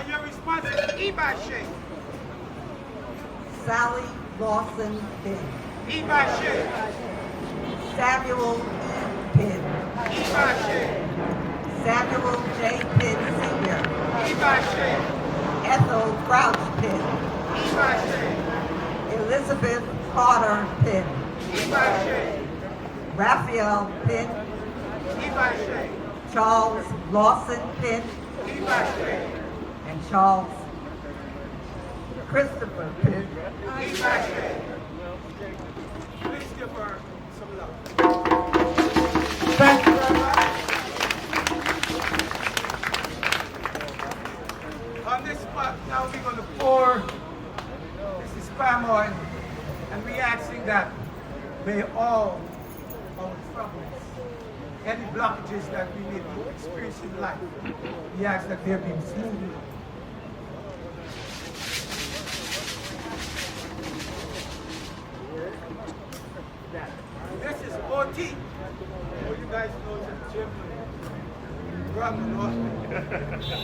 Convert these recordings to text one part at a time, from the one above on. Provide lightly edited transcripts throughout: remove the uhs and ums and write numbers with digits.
And your response is G.B.T.V. Sally Lawson Pinn. G.B.T.V. Samuel E. Pinn. G.B.T.V. Samuel J. Pinn Sr. G.B.T.V. Ethel Crouch Pinn. G.B.T.V. Elizabeth Carter Pinn. G.B.T.V. Raphael Pinn. G.B.T.V. Charles Lawson Pinn. G.B.T.V. And Charles Christopher Pinn. G.B.T.V. Please give her some love. Thank you very much. On this spot, now we're going to pour this is palm oil, and we're asking that may all our troubles, any blockages that we may be experiencing in life, we ask that they be smooth. This is OT. Oh, you guys know the gym.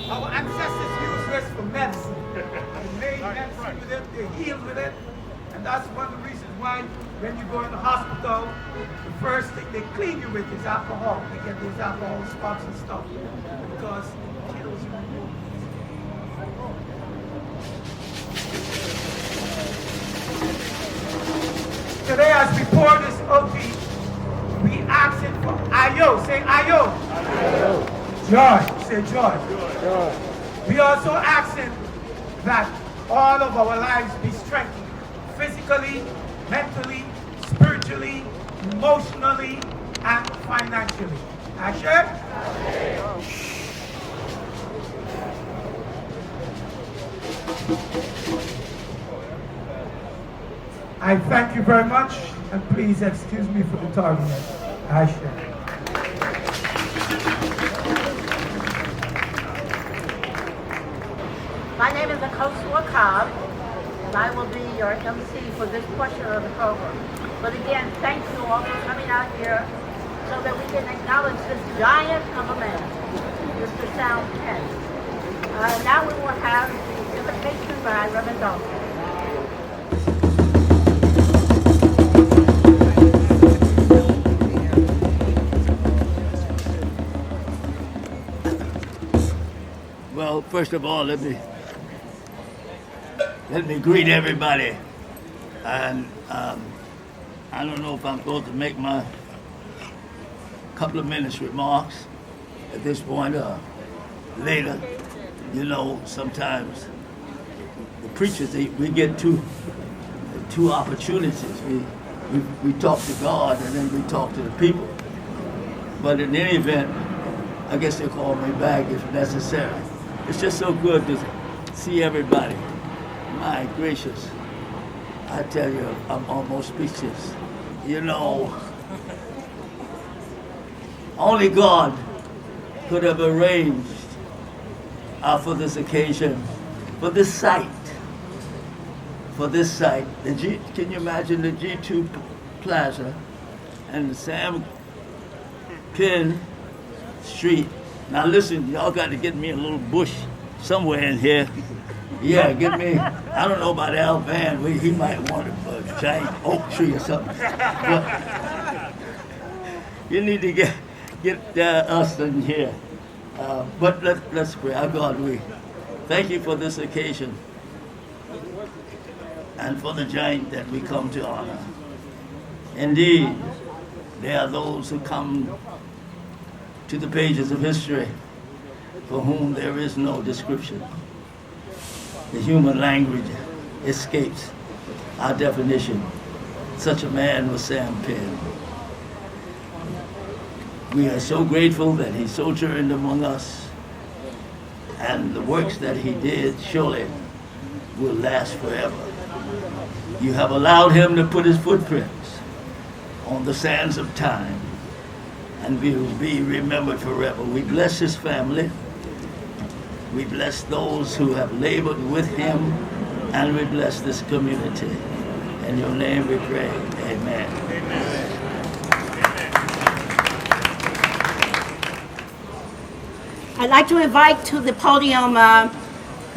Our ancestors used this for medicine. They made medicine with it, they healed with it. And that's one of the reasons why when you go in the hospital, the first thing they clean you with is alcohol. They get those alcohol spots and stuff because it kills you. Today as we pour this OT, we asking for Ayo. Say Ayo. Ayo. Joy. Say joy. Joy. We also asking that all of our lives be strengthened. Physically, mentally, spiritually, emotionally, and financially. Asher? I thank you very much, and please excuse me for the tardiness. Asher. My name is Akosua Cobb, and I will be your MC for this portion of the program. But again, thank you all for coming out here so that we can acknowledge this giant of a man, Mr. Sam Penn. Now we will have the invocation by Reverend Dalton. Well, first of all, let me greet everybody. And I don't know if I'm supposed to make my couple of minutes remarks at this point or later. You know, sometimes the preachers, we get two opportunities. We talk to God and then we talk to the people. But in any event, I guess they call me back if necessary. It's just so good to see everybody. My gracious, I tell you, I'm almost speechless. You know, only God could have arranged for this occasion, for this site. Can you imagine the G2 Plaza and the Sam Penn Street? Now listen, y'all got to get me a little bush somewhere in here. Yeah, get me, I don't know about Al Van, he might want a giant oak tree or something. But you need to get us in here. But let's pray. Our God, we thank you for this occasion and for the giant that we come to honor. Indeed, there are those who come to the pages of history for whom there is no description. The human language escapes our definition. Such a man was Sam Penn. We are so grateful that he sojourned among us, and the works that he did surely will last forever. You have allowed him to put his footprints on the sands of time, and we will be remembered forever. We bless his family. We bless those who have labored with him, and we bless this community. In your name we pray. Amen. Amen. I'd like to invite to the podium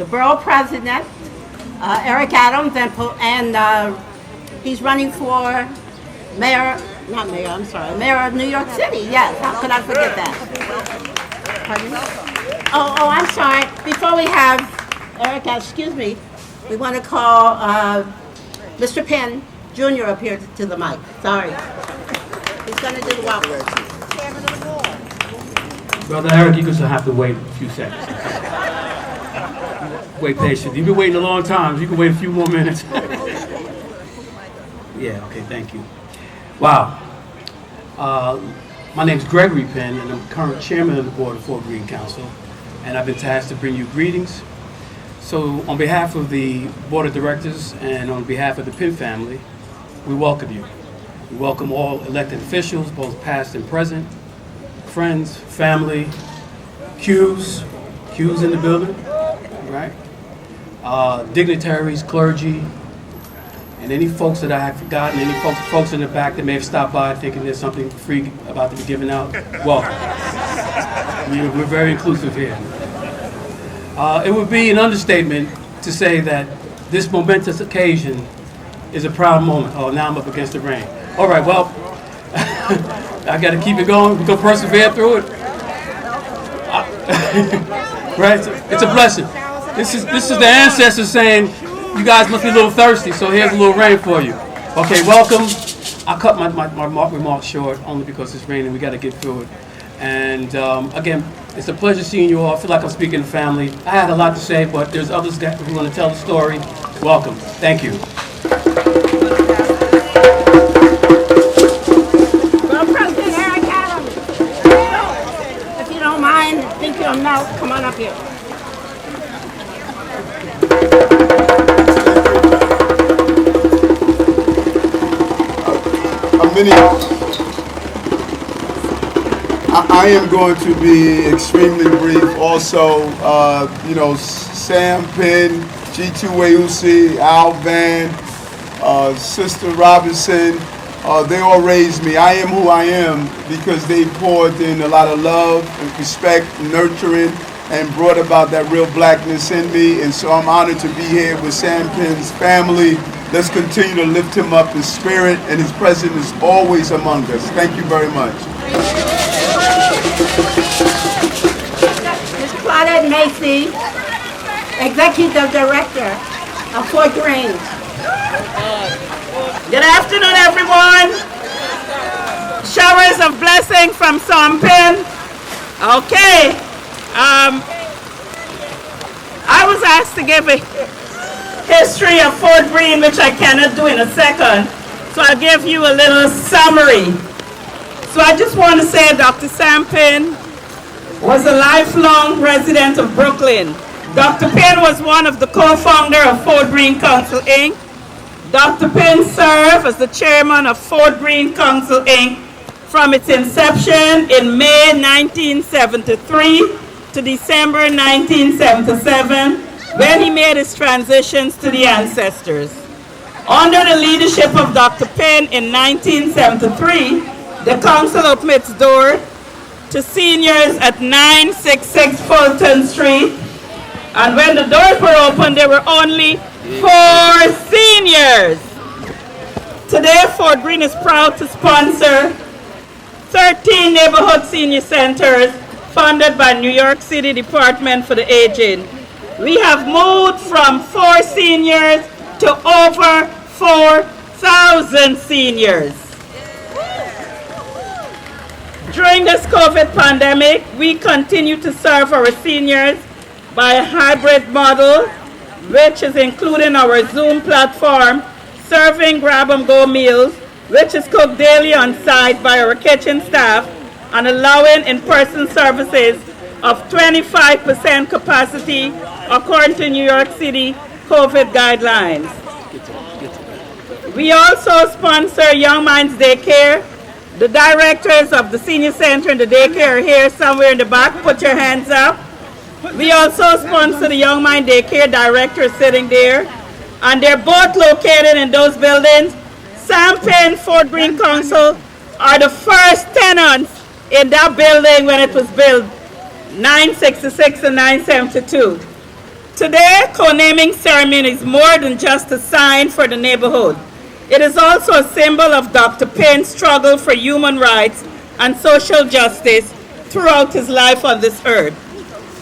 the borough president, Eric Adams, and he's running for mayor of New York City. Yes, how could I forget that? Pardon me? Oh, I'm sorry. Before we have Eric, excuse me, we want to call Mr. PINN Jr. up here to the mic. Sorry. He's going to do the welcome. Brother Eric, you're going to have to wait a few seconds. Wait patient. You've been waiting a long time. You can wait a few more minutes. Yeah, okay, thank you. Wow. My name is Gregory PINN, and I'm current chairman of the board of Fort Greene Council, and I've been tasked to bring you greetings. So on behalf of the board of directors and on behalf of the PINN family, we welcome you. We welcome all elected officials, both past and present, friends, family, Q's in the building, right? Dignitaries, clergy, and any folks that I have forgotten, any folks in the back that may have stopped by thinking there's something free about to be given out, welcome. We're very inclusive here. It would be an understatement to say that this momentous occasion is a proud moment. Oh, now I'm up against the rain. All right, well, I got to keep it going. We're going to persevere through it. Right? It's a blessing. This is the ancestors saying, you guys must be a little thirsty, so here's a little rain for you. Okay, welcome. I cut my remarks short only because it's raining. We got to get through it. And again, it's a pleasure seeing you all. I feel like I'm speaking to family. I had a lot to say, but there's others who want to tell the story. Welcome. Thank you. Well, President Eric Adams, if you don't mind, think you'll know, come on up here. I am going to be extremely brief. Also, Sam, PINN, G.T.V, Al Van, Sister Robinson, they all raised me. I am who I am because they poured in a lot of love and respect, nurturing, and brought about that real blackness in me. And so I'm honored to be here with Sam PINN's family. Let's continue to lift him up in spirit, and his presence is always among us. Thank you very much. Ms. Claudette Macy, Executive Director of Fort Greene. Good afternoon, everyone. Showers of blessing from Sam PINN. Okay. I was asked to give a history of Fort Greene, which I cannot do in a second. So I'll give you a little summary. So I just want to say Dr. Sam PINN was a lifelong resident of Brooklyn. Dr. PINN was one of the co-founders of Fort Greene Council, Inc. Dr. PINN served as the chairman of Fort Greene Council, Inc. from its inception in May 1973 to December 1977, when he made his transitions to the ancestors. Under the leadership of Dr. PINN in 1973, the council opened its door to seniors at 966 Fulton Street. And when the doors were opened, there were only 4 seniors. Today, Fort Greene is proud to sponsor 13 neighborhood senior centers funded by New York City Department for the Aging. We have moved from 4 seniors to over 4,000 seniors. During this COVID pandemic, we continue to serve our seniors by a hybrid model, which is including our Zoom platform, serving grab-and-go meals, which is cooked daily on site by our kitchen staff, and allowing in-person services of 25% capacity according to New York City COVID guidelines. We also sponsor Young Minds Daycare. The directors of the senior center and the daycare are here somewhere in the back. Put your hands up. We also sponsor the Young Mind Daycare director sitting there. And they're both located in those buildings. Sam PINN, Fort Greene Council are the first tenants in that building when it was built, 966 and 972. Today, co-naming ceremony is more than just a sign for the neighborhood. It is also a symbol of Dr. PINN's struggle for human rights and social justice throughout his life on this earth.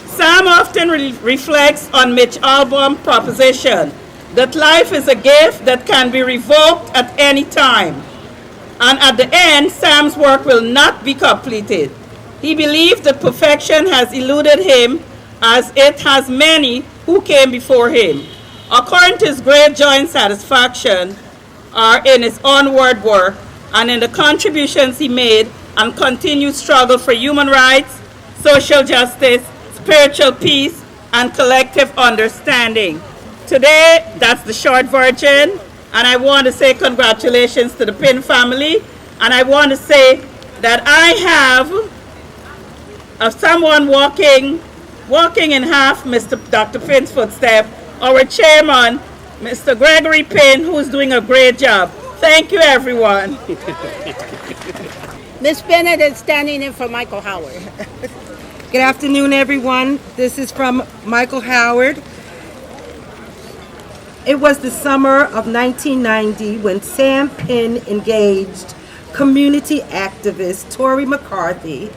Sam often reflects on Mitch Albom's proposition that life is a gift that can be revoked at any time. And at the end, Sam's work will not be completed. He believed that perfection has eluded him as it has many who came before him. According to his great joy and satisfaction are in his onward work and in the contributions he made and continued struggle for human rights, social justice, spiritual peace, and collective understanding. Today, that's the short version, and I want to say congratulations to the PINN family, and I want to say that I have someone walking in half Dr. PINN's footstep, our chairman, Mr. Gregory PINN, who's doing a great job. Thank you, everyone. Miss Bennett is standing in for Michael Howard. Good afternoon, everyone. This is from Michael Howard. It was the summer of 1990 when Sam PINN engaged community activist Tori McCarthy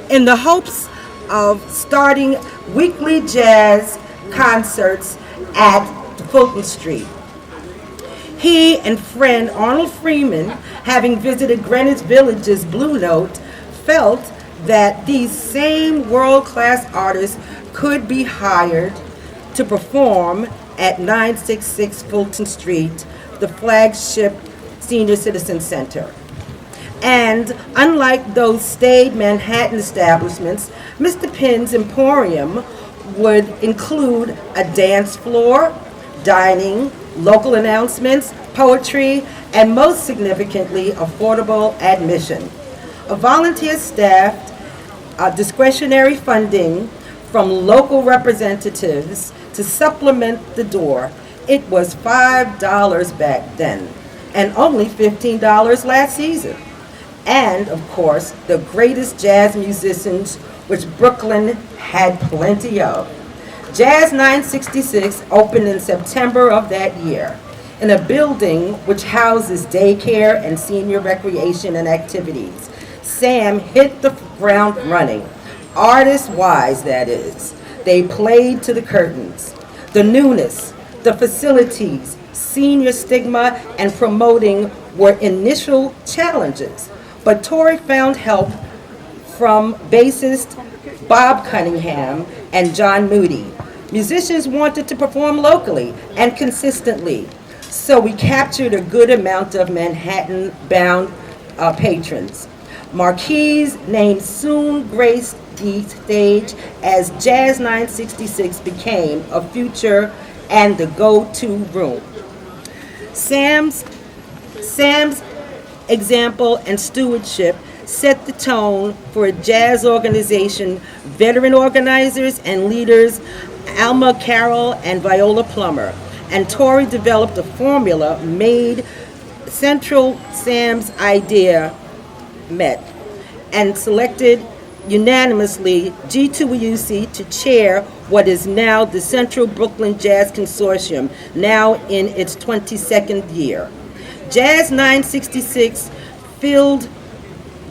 in the hopes of starting weekly jazz concerts at Fulton Street. He and friend Arnold Freeman, having visited Greenwich Village's Blue Note, felt that these same world-class artists could be hired to perform at 966 Fulton Street, the flagship senior citizen center. And unlike those staid Manhattan establishments, Mr. PINN's Emporium would include a dance floor, dining, local announcements, poetry, and most significantly, affordable admission. A volunteer-staffed discretionary funding from local representatives to supplement the door. It was $5 back then, and only $15 last season. And, of course, the greatest jazz musicians, which Brooklyn had plenty of. Jazz 966 opened in September of that year in a building which houses daycare and senior recreation and activities. Sam hit the ground running, artist-wise, that is. They played to the curtains. The newness, the facilities, senior stigma, and promoting were initial challenges. But Tori found help from bassist Bob Cunningham and John Moody. Musicians wanted to perform locally and consistently, so we captured a good amount of Manhattan-bound patrons. Marquees named soon graced the stage as Jazz 966 became a future and the go-to room. Sam's example and stewardship set the tone for a jazz organization, veteran organizers and leaders, Alma Carroll and Viola Plummer. And Tori developed a formula made central Sam's idea met and selected unanimously G.B.T.V to chair what is now the Central Brooklyn Jazz Consortium, now in its 22nd year. Jazz 966, filled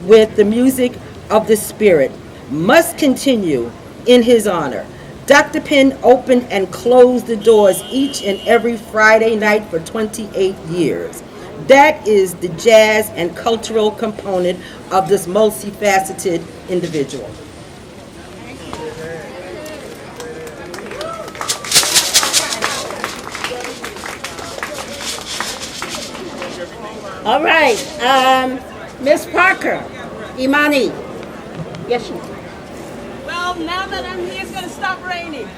with the music of the spirit, must continue in his honor. Dr. PINN opened and closed the doors each and every Friday night for 28 years. That is the jazz and cultural component of this multifaceted individual. All right, Miss Parker, Imani. Yes, you. Well, now that I'm here, it's going to stop raining.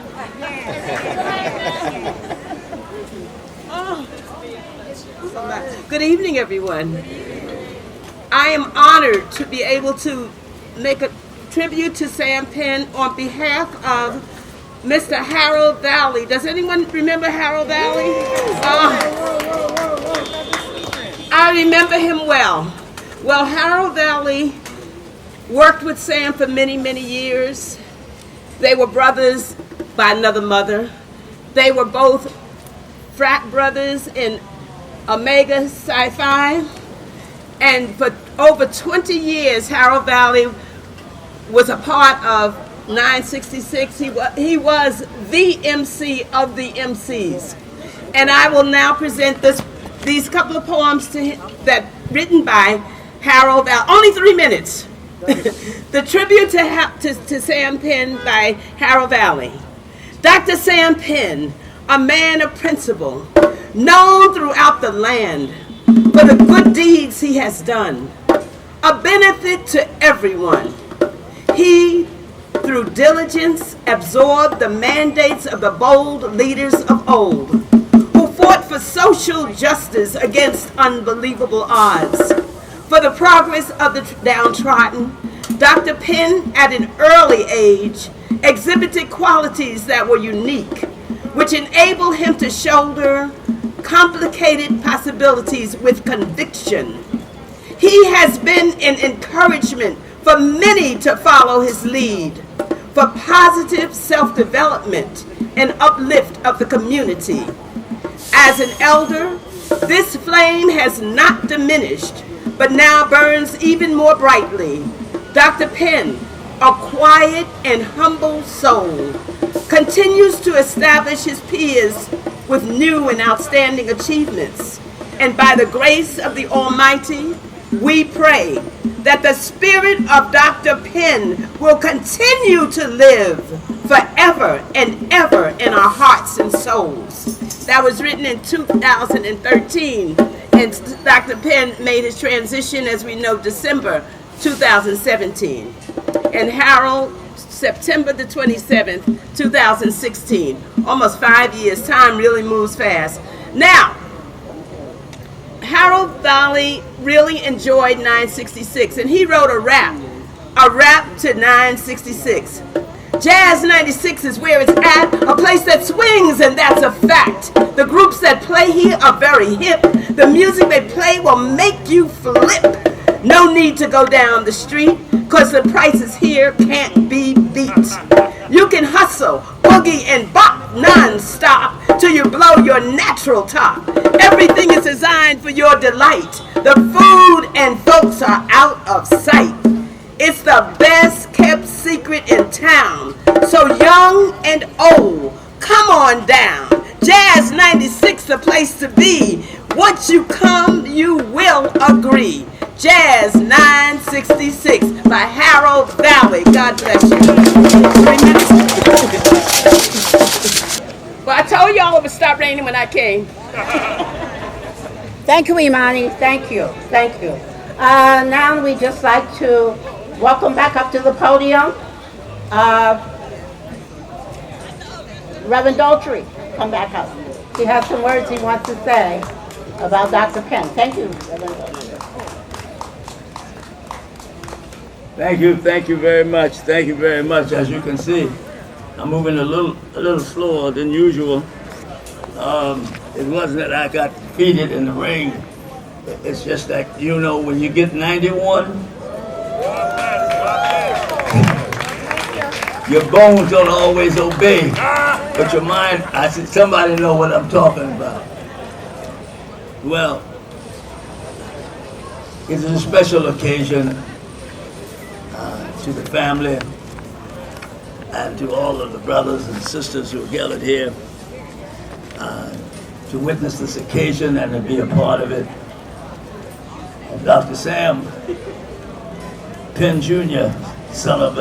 Good evening, everyone. I am honored to be able to make a tribute to Sam PINN on behalf of Mr. Harold Valley. Does anyone remember Harold Valley? I remember him well. Well, Harold Valley worked with Sam for many, many years. They were brothers by another mother. They were both frat brothers in Omega Psi Phi. And for over 20 years, Harold Valley was a part of 966. He was the MC of the MCs. And I will now present these couple of poems to him, written by Harold Valley. Only 3 minutes. The tribute to Sam Penn by Harold Valley. Dr. Sam Penn, a man of principle, known throughout the land for the good deeds he has done, a benefit to everyone. He, through diligence, absorbed the mandates of the bold leaders of old, who fought for social justice against unbelievable odds. For the progress of the downtrodden, Dr. Penn, at an early age, exhibited qualities that were unique, which enabled him to shoulder complicated possibilities with conviction. He has been an encouragement for many to follow his lead, for positive self-development and uplift of the community. As an elder, this flame has not diminished, but now burns even more brightly. Dr. Penn, a quiet and humble soul, continues to establish his peers with new and outstanding achievements. And by the grace of the Almighty, we pray that the spirit of Dr. Penn will continue to live forever and ever in our hearts and souls. That was written in 2013, and Dr. Penn made his transition, as we know, December 2017. And Harold, September the 27th, 2016. Almost 5 years. Time really moves fast. Now, Harold Valley really enjoyed 966, and he wrote a rap to 966. Jazz 96 is where it's at, a place that swings, and that's a fact. The groups that play here are very hip. The music they play will make you flip. No need to go down the street, cause the prices here can't be beat. You can hustle, boogie, and bop non-stop till you blow your natural top. Everything is designed for your delight. The food and folks are out of sight. It's the best kept secret in town. So young and old, come on down. Jazz 96, the place to be. Once you come, you will agree. Jazz 966 by Harold Valley. God bless you. 3 minutes. Well, I told y'all it would stop raining when I came. Thank you, Imani. Thank you. Thank you. Now we'd just like to welcome back up to the podium Reverend Daltrey. Come back up. He has some words he wants to say about Dr. Penn. Thank you, Reverend Daltrey. Thank you very much. Thank you very much. As you can see, I'm moving a little slower than usual. It wasn't that I got defeated in the ring. It's just that, you know, when you get 91, your bones don't always obey, but your mind, I said, somebody know what I'm talking about. Well, it's a special occasion to the family and to all of the brothers and sisters who are gathered here to witness this occasion and to be a part of it. And Dr. Sam Penn Jr., son of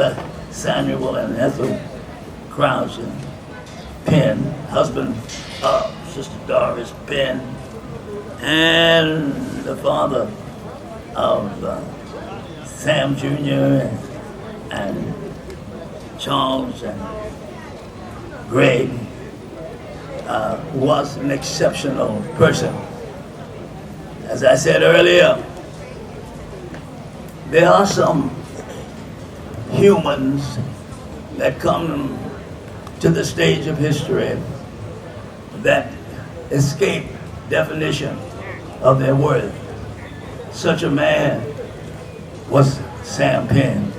Samuel and Ethel Crouch and Penn, husband of Sister Doris Penn, and the father of Sam Jr. and Charles and Greg, was an exceptional person. As I said earlier, there are some humans that come to the stage of history that escape definition of their worth. Such a man was Sam Penn.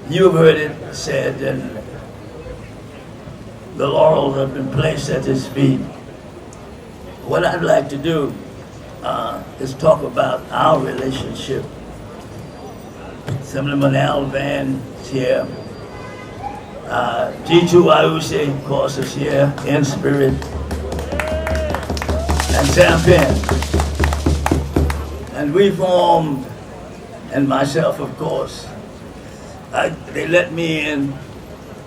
You've heard it said, and the laurels have been placed at his feet. What I'd like to do is talk about our relationship. Assemblyman Al Van is here. G.B.T.V, of course, is here in spirit. And Sam Penn. And we formed, and myself, of course, they let me in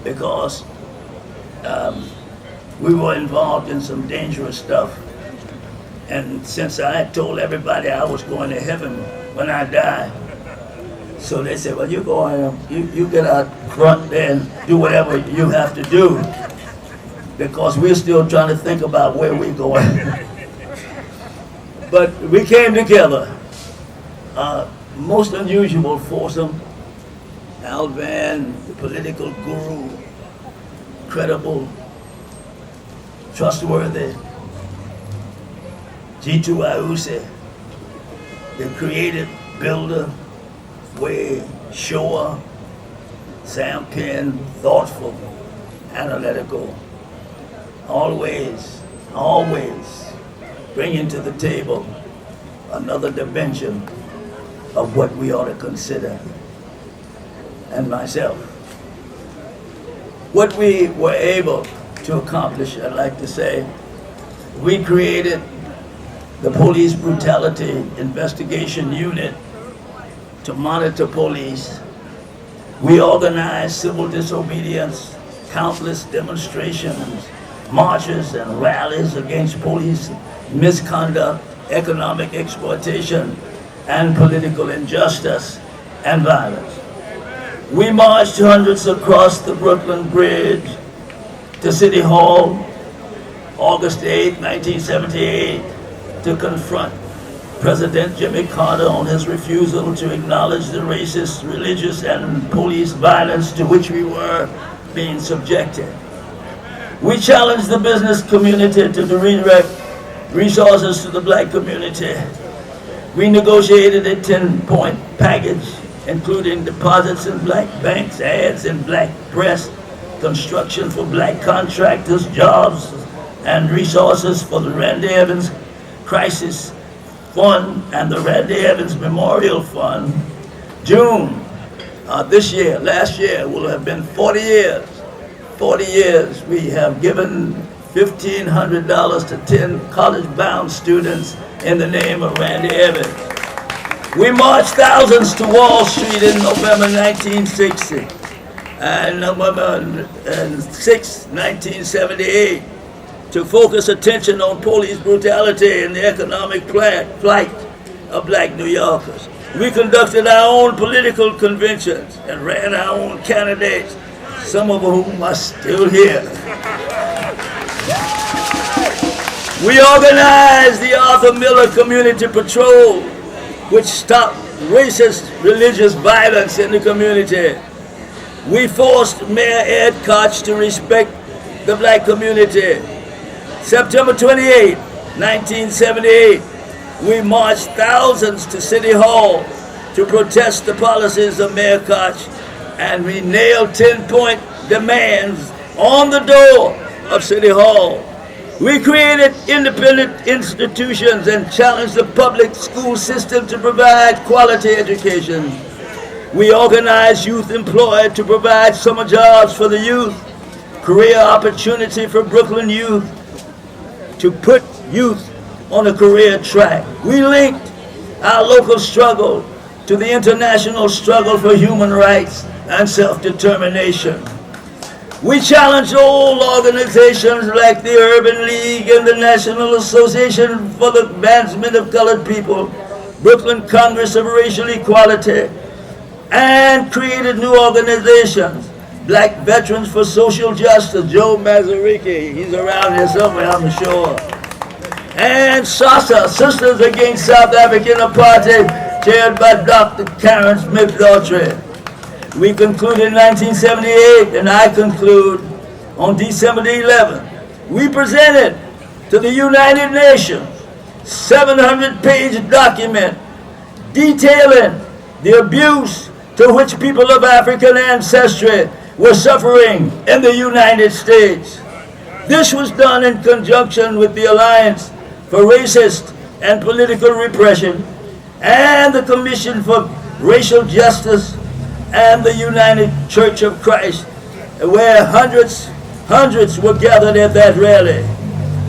because we were involved in some dangerous stuff. And since I had told everybody I was going to heaven when I die, so they said, well, you go on, you get out front there and do whatever you have to do, because we're still trying to think about where we're going. But we came together. Most unusual foursome. Al Van, the political guru, credible, trustworthy. G.B.T.V, the creative builder, way shower. Sam Penn, thoughtful, analytical, always bringing to the table another dimension of what we ought to consider. And myself. What we were able to accomplish, I'd like to say, we created the Police Brutality Investigation Unit to monitor police. We organized civil disobedience, countless demonstrations, marches and rallies against police misconduct, economic exploitation, and political injustice and violence. We marched hundreds across the Brooklyn Bridge to City Hall, August 8, 1978, to confront President Jimmy Carter on his refusal to acknowledge the racist, religious, and police violence to which we were being subjected. We challenged the business community to redirect resources to the black community. We negotiated a 10-point package, including deposits in black banks, ads in black press, construction for black contractors, jobs, and resources for the Randy Evans Crisis Fund and the Randy Evans Memorial Fund. June last year will have been 40 years. 40 years we have given $1,500 to 10 college-bound students in the name of Randy Evans. We marched thousands to Wall Street in November 1960 and November 6, 1978 to focus attention on police brutality and the economic plight of black New Yorkers. We conducted our own political conventions and ran our own candidates, some of whom are still here. We organized the Arthur Miller Community Patrol, which stopped racist religious violence in the community. We forced Mayor Ed Koch to respect the black community. September 28, 1978, we marched thousands to City Hall to protest the policies of Mayor Koch, and we nailed 10-point demands on the door of City Hall. We created independent institutions and challenged the public school system to provide quality education. We organized youth employed to provide summer jobs for the youth, career opportunity for Brooklyn youth, to put youth on a career track. We linked our local struggle to the international struggle for human rights and self-determination. We challenged old organizations like the Urban League and the National Association for the Advancement of Colored People, Brooklyn Congress of Racial Equality, and created new organizations. Black Veterans for Social Justice, Joe Mazzariki, he's around here somewhere, I'm sure. And SASA, Sisters Against South African Apartheid, chaired by Dr. Karen Smith Daughtry. We concluded in 1978, and I conclude on December the 11th. We presented to the United Nations 700-page document detailing the abuse to which people of African ancestry were suffering in the United States. This was done in conjunction with the Alliance for Racist and Political Repression and the Commission for Racial Justice and the United Church of Christ, where hundreds were gathered at that rally.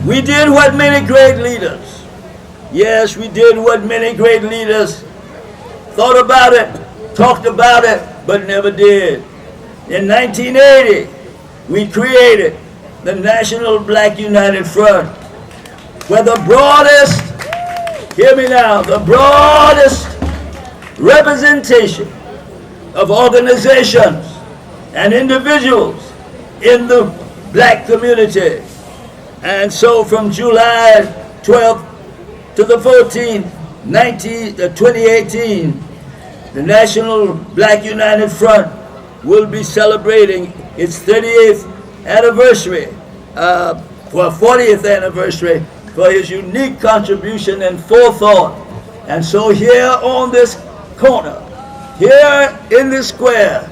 We did what many great leaders, yes, we did what many great leaders thought about it, talked about it, but never did. In 1980, we created the National Black United Front, where the broadest, hear me now, the broadest representation of organizations and individuals in the black community. And so from July 12th to the 14th, 2018, the National Black United Front will be celebrating its 38th anniversary, for 40th anniversary, for his unique contribution and forethought. And so here on this corner, here in this square,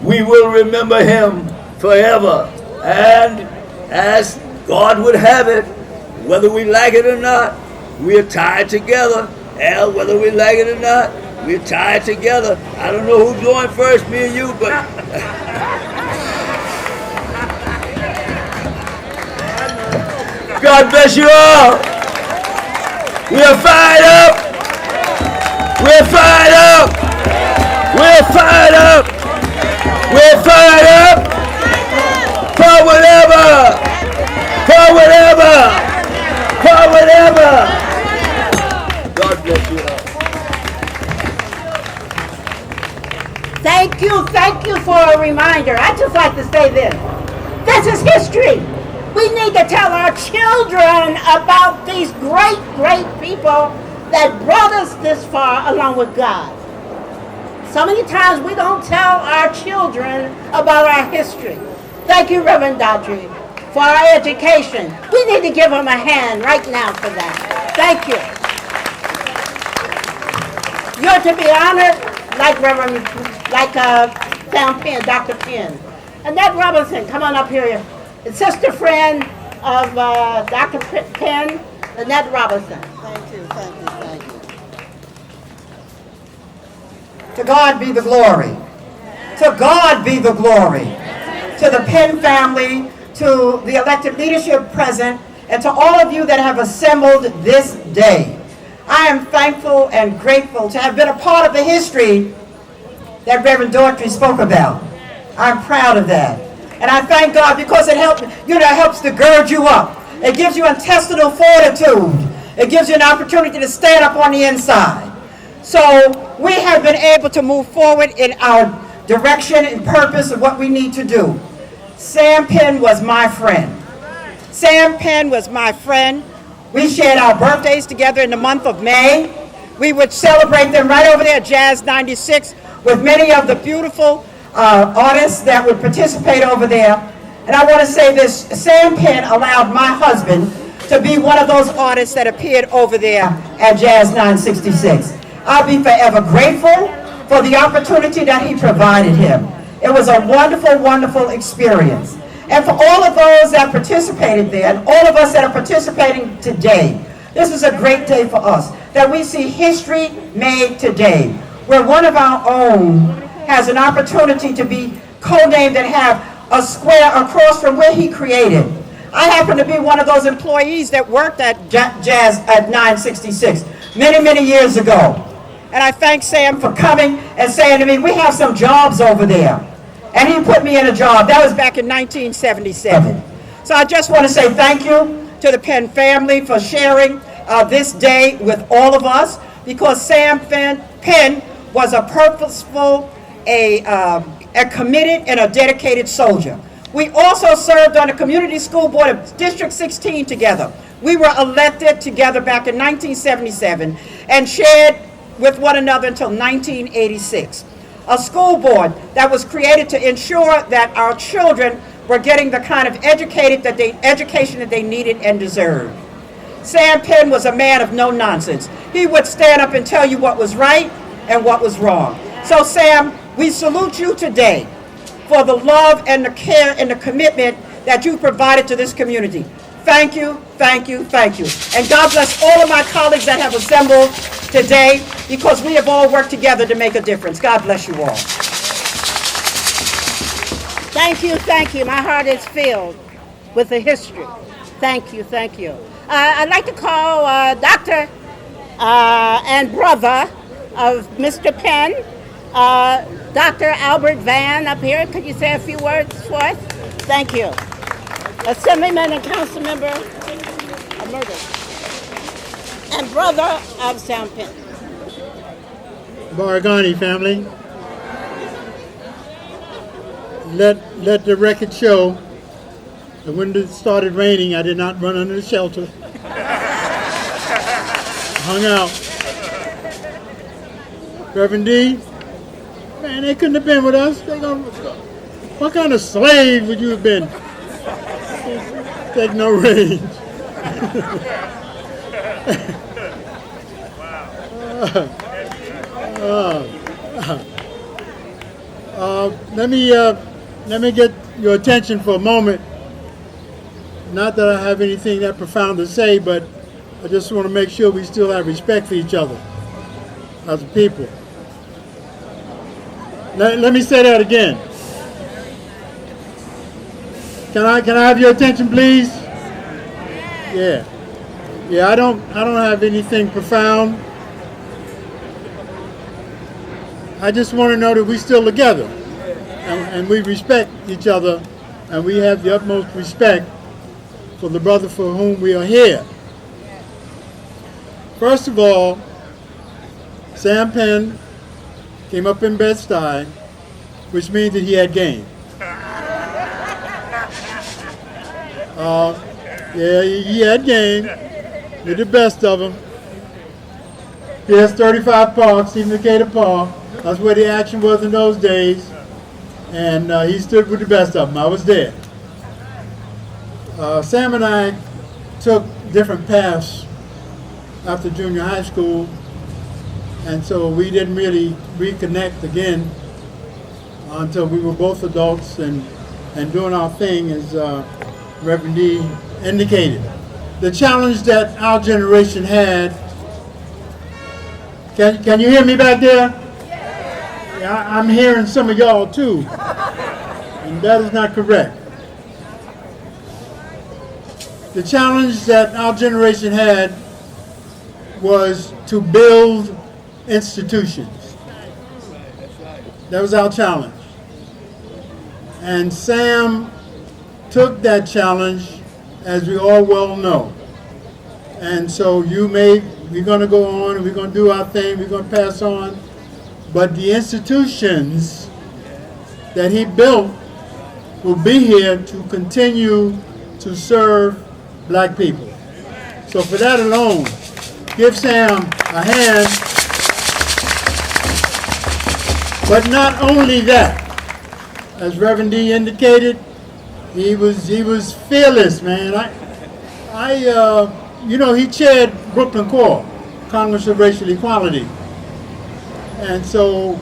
we will remember him forever. And as God would have it, whether we like it or not, we are tied together. Al, whether we like it or not, we're tied together. I don't know who's going first, me or you, but God bless you all. We are fired up. We're fired up. We're fired up. We're fired up. For whatever. For whatever. For whatever. God bless you all. Thank you for a reminder. I just like to say this. This is history. We need to tell our children about these great, great people that brought us this far along with God. So many times we don't tell our children about our history. Thank you, Reverend Daughtry, for our education. We need to give them a hand right now for that. Thank you. You're to be honored like Sam Penn, Dr. Penn. Annette Robinson, come on up here. The sister friend of Dr. Penn, Annette Robinson. Thank you, thank you, thank you. To God be the glory. To God be the glory. To the Penn family, to the elected leadership present, and to all of you that have assembled this day. I am thankful and grateful to have been a part of the history that Reverend Daughtry spoke about. I'm proud of that. And I thank God because it helps to gird you up. It gives you intestinal fortitude. It gives you an opportunity to stand up on the inside. So we have been able to move forward in our direction and purpose of what we need to do. Sam Penn was my friend. Sam Penn was my friend. We shared our birthdays together in the month of May. We would celebrate them right over there at Jazz 96 with many of the beautiful artists that would participate over there. And I want to say this, Sam Penn allowed my husband to be one of those artists that appeared over there at Jazz 966. I'll be forever grateful for the opportunity that he provided him. It was a wonderful, wonderful experience. And for all of those that participated there, and all of us that are participating today, this is a great day for us, that we see history made today, where one of our own has an opportunity to be co-named and have a square across from where he created. I happen to be one of those employees that worked at Jazz at 966 many, many years ago. And I thank Sam for coming and saying to me, we have some jobs over there. And he put me in a job. That was back in 1977. So I just want to say thank you to the Penn family for sharing this day with all of us, because Sam Penn was a purposeful, a committed, and a dedicated soldier. We also served on the Community School Board of District 16 together. We were elected together back in 1977 and shared with one another until 1986. A school board that was created to ensure that our children were getting the kind of education that they needed and deserved. Sam Penn was a man of no nonsense. He would stand up and tell you what was right and what was wrong. So Sam, we salute you today for the love and the care and the commitment that you've provided to this community. Thank you, thank you, thank you. And God bless all of my colleagues that have assembled today, because we have all worked together to make a difference. God bless you all. Thank you, thank you. My heart is filled with the history. Thank you, thank you. I'd like to call Dr. And brother of Mr. PINN, Dr. Albert Van up here. Could you say a few words for us? Thank you. Assemblyman and council member of Murder. And brother of Sam PINN. Baragani family. Let the record show that when it started raining, I did not run under the shelter. Hung out. Reverend D, man, they couldn't have been with us. What kind of slave would you have been? Take no range. Let me get your attention for a moment. Not that I have anything that profound to say, but I just want to make sure we still have respect for each other as a people. Let me say that again. Can I have your attention, please? Yeah. Yeah, I don't have anything profound. I just want to know that we're still together, and we respect each other, and we have the utmost respect for the brother for whom we are here. First of all, Sam PINN came up in Bed-Stuy, which means that he had game. Yeah, he had game. Did the best of him. He has 35 parks, Stephen Decatur Park. That's where the action was in those days. And he stood with the best of them. I was there. Sam and I took different paths after junior high school, and so we didn't really reconnect again until we were both adults and doing our thing, as Reverend D indicated. The challenge that our generation had, can you hear me back there? Yeah, I'm hearing some of y'all too, and that is not correct. The challenge that our generation had was to build institutions. That was our challenge. And Sam took that challenge, as we all well know. And so we're going to go on, and we're going to do our thing, we're going to pass on. But the institutions that he built will be here to continue to serve black people. So for that alone, give Sam a hand. But not only that, as Reverend D indicated, he was fearless, man. He chaired Brooklyn Core, Congress of Racial Equality. And so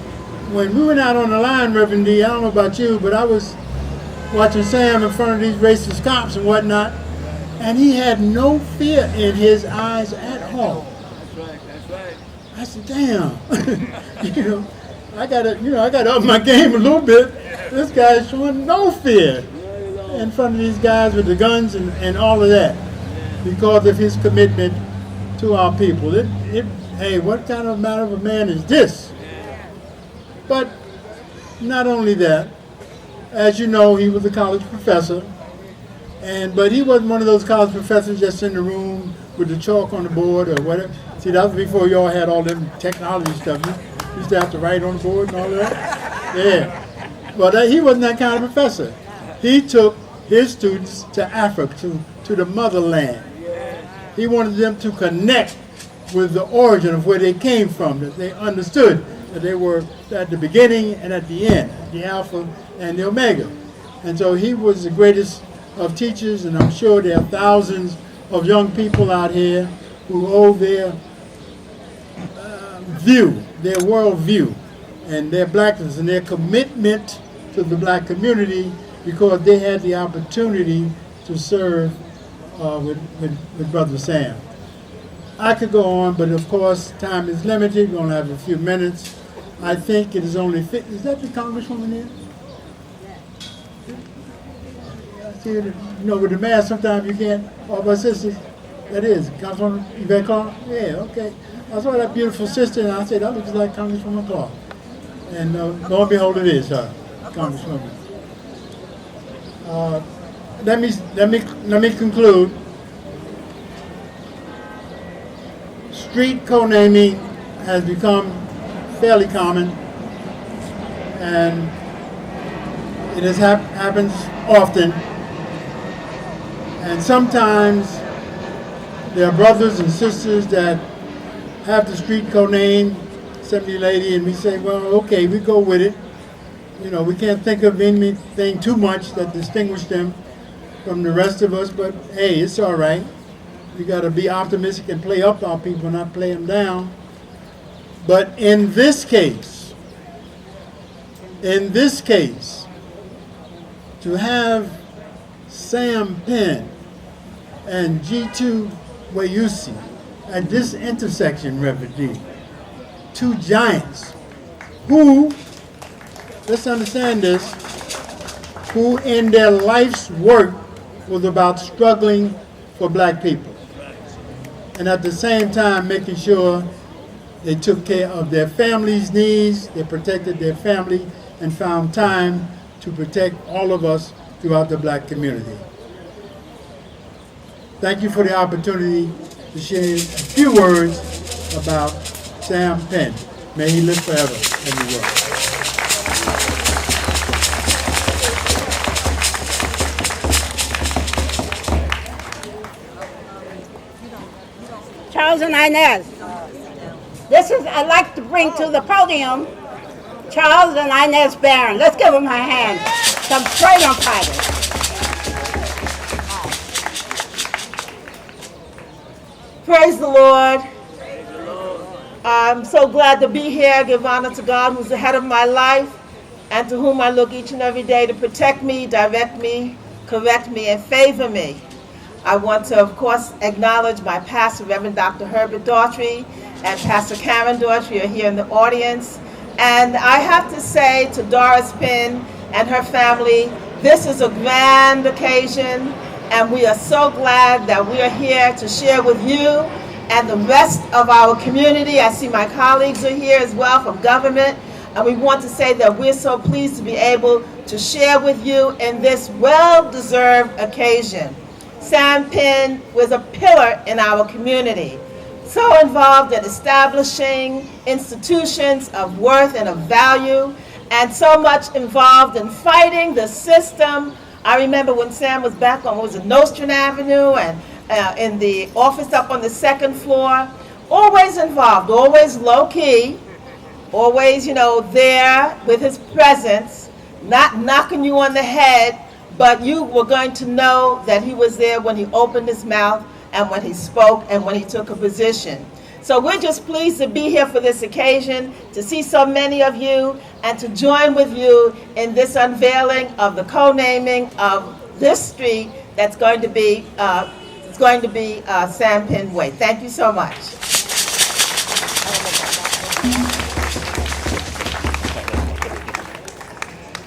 when we went out on the line, Reverend D, I don't know about you, but I was watching Sam in front of these racist cops and whatnot, and he had no fear in his eyes at all. That's right. I said, damn, I gotta up my game a little bit. This guy's showing no fear in front of these guys with the guns and all of that, because of his commitment to our people. Hey, what kind of matter of a man is this? But not only that, as you know, he was a college professor, but he wasn't one of those college professors just in the room with the chalk on the board or whatever. See, that was before y'all had all them technology stuff. You used to have to write on the board and all of that. Yeah. But he wasn't that kind of professor. He took his students to Africa, to the motherland. He wanted them to connect with the origin of where they came from, that they understood that they were at the beginning and at the end, the Alpha and the Omega. And so he was the greatest of teachers, and I'm sure there are thousands of young people out here who owe their their world view, and their blackness and their commitment to the black community because they had the opportunity to serve with Brother Sam. I could go on, but of course time is limited. We only have a few minutes. I think it is only fit. Is that the Congresswoman there? See, you know, with the mask, sometimes you can't. All my sisters, that is Congresswoman Yvette Clark. Yeah, okay. I saw that beautiful sister, and I said that looks like Congresswoman Clark. And lo and behold, it is her, Congresswoman. Let me conclude. Street co-naming has become fairly common, and it happens often. And sometimes there are brothers and sisters that have the street co-name, assembly lady, and we say, well, okay, we go with it. You know, we can't think of anything too much that distinguishes them from the rest of us, but hey, it's all right. We got to be optimistic and play up our people, not play them down. But in this case, to have Sam Penn and G.B.T.V at this intersection, Reverend D, two giants who, let's understand this, who in their life's work was about struggling for black people. And at the same time making sure they took care of their family's needs, they protected their family, and found time to protect all of us throughout the black community. Thank you for the opportunity to share a few words about Sam Penn. May he live forever in the world. Charles and Inez. This is, I'd like to bring to the podium Charles and Inez Barron. Let's give them a hand. Some freedom fighters. Praise the Lord. I'm so glad to be here. Give honor to God, who's the head of my life, and to whom I look each and every day to protect me, direct me, correct me, and favor me. I want to, of course, acknowledge my pastor, Reverend Dr. Herbert Daughtry, and Pastor Karen Daughtry are here in the audience. And I have to say to Doris Penn and her family, this is a grand occasion, and we are so glad that we are here to share with you and the rest of our community. I see my colleagues are here as well from government, and we want to say that we're so pleased to be able to share with you in this well-deserved occasion. Sam Penn was a pillar in our community, so involved in establishing institutions of worth and of value, and so much involved in fighting the system. I remember when Sam was back on, what was it, Nostrand Avenue, and in the office up on the second floor, always involved, always low-key, always, you know, there with his presence, not knocking you on the head, but you were going to know that he was there when he opened his mouth and when he spoke and when he took a position. So we're just pleased to be here for this occasion, to see so many of you, and to join with you in this unveiling of the co-naming of this street that's going to be Sam Penn Way. Thank you so much.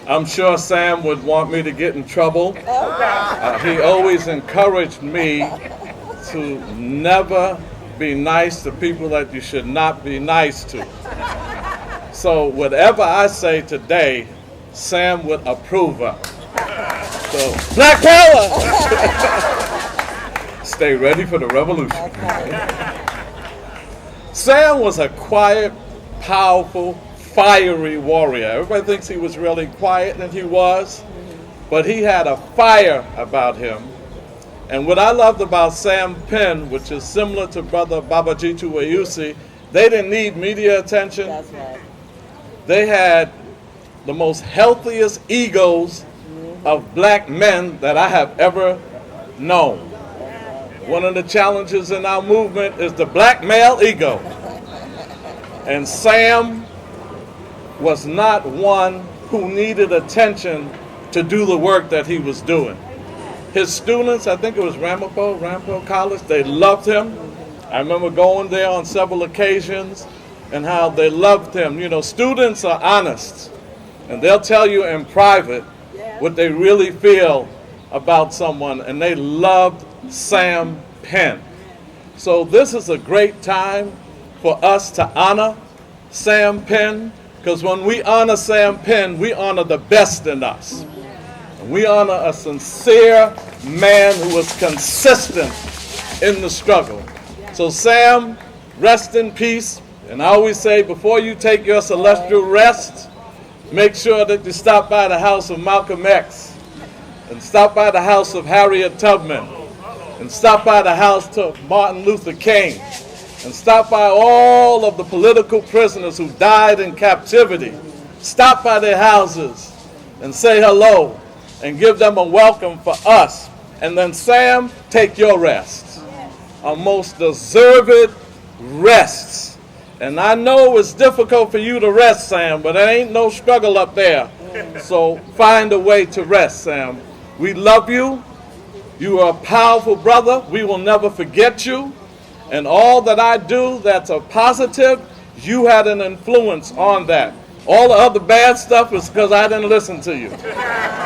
I'm sure Sam would want me to get in trouble. He always encouraged me to never be nice to people that you should not be nice to. So whatever I say today, Sam would approve of. So, Black Power! Stay ready for the revolution. Sam was a quiet, powerful, fiery warrior. Everybody thinks he was really quiet, and he was, but he had a fire about him. And what I loved about Sam Penn, which is similar to Brother Baba G.B.T.V, they didn't need media attention. That's right. They had the most healthiest egos of black men that I have ever known. One of the challenges in our movement is the black male ego. And Sam was not one who needed attention to do the work that he was doing. His students, I think it was Ramapo College, they loved him. I remember going there on several occasions and how they loved him. You know, students are honest, and they'll tell you in private what they really feel about someone, and they loved Sam Penn. So this is a great time for us to honor Sam Penn, because when we honor Sam Penn, we honor the best in us. And we honor a sincere man who was consistent in the struggle. So Sam, rest in peace. And I always say, before you take your celestial rest, make sure that you stop by the house of Malcolm X, and stop by the house of Harriet Tubman, and stop by the house of Martin Luther King, and stop by all of the political prisoners who died in captivity. Stop by their houses and say hello and give them a welcome for us. And then Sam, take your rest, a most deserved rest. And I know it's difficult for you to rest, Sam, but there ain't no struggle up there. So find a way to rest, Sam. We love you. You are a powerful brother. We will never forget you. And all that I do that's a positive, you had an influence on that. All the other bad stuff is because I didn't listen to you.